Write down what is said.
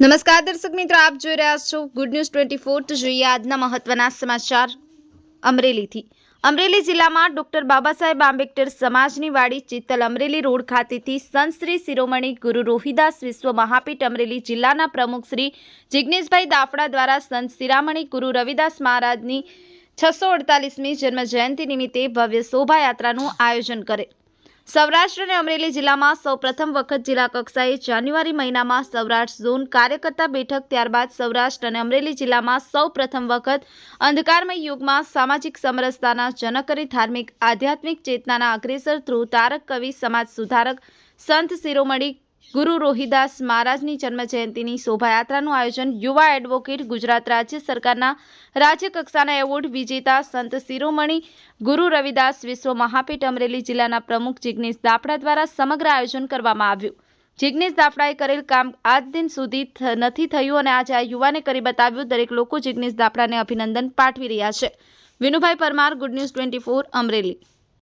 નમસ્કાર દર્શક મિત્રો, આપ જોઈ રહ્યા છો ગુડ ન્યૂઝ 24। તો જોઈએ આજના મહત્વના સમાચાર અમરેલીથી। અમરેલી જિલ્લામાં ડોક્ટર બાબા સાહેબ આંબેડકર સમાજની વાડી ચિત્તલ અમરેલી રોડ ખાતેથી સંત શ્રી શિરોમણી ગુરુ રોહિદાસ વિશ્વ મહાપીઠ અમરેલી જિલ્લાના પ્રમુખ શ્રી જિગ્નેશભાઈ દાફડા દ્વારા સંત શિરોમણી ગુરુ રવિદાસ મહારાજની 648મી જન્મ જયંતિ નિમિત્તે ભવ્ય શોભાયાત્રાનું આયોજન કરે। સૌરાષ્ટ્ર અને અમરેલી જિલ્લામાં સૌપ્રથમ વખત જિલ્લા કક્ષાએ જાન્યુઆરી મહિનામાં સૌરાષ્ટ્ર ઝોન કાર્યકર્તા બેઠક, ત્યારબાદ સૌરાષ્ટ્ર અને અમરેલી જિલ્લામાં સૌપ્રથમ વખત અંધકારમય યુગમાં સામાજિક સમરસતાના જનક અને ધાર્મિક આધ્યાત્મિક ચેતનાના અગ્રેસર ધ્રુવ તારક કવિ સમાજ સુધારક સંત શિરોમણી ગુરુ રોહિદાસ મહારાજની જન્મજયંતિની શોભાયાત્રાનું આયોજન યુવા એડવોકેટ, ગુજરાત રાજ્ય સરકારના રાજ્ય કક્ષાના એવોર્ડ વિજેતા સંત શિરોમણી ગુરુ રવિદાસ વિશ્વ મહાપીઠ અમરેલી જિલ્લાના પ્રમુખ જિગ્નેશ દાફડા દ્વારા સમગ્ર આયોજન કરવામાં આવ્યું। જિગ્નેશ દાફડાએ કરેલ કામ આજ દિન સુધી નથી થયું અને આજે આ યુવાને કરી બતાવ્યું। દરેક લોકો જિગ્નેશ દાફડાને અભિનંદન પાઠવી રહ્યા છે। Vinubhai Parmar, good news 24 Amreli.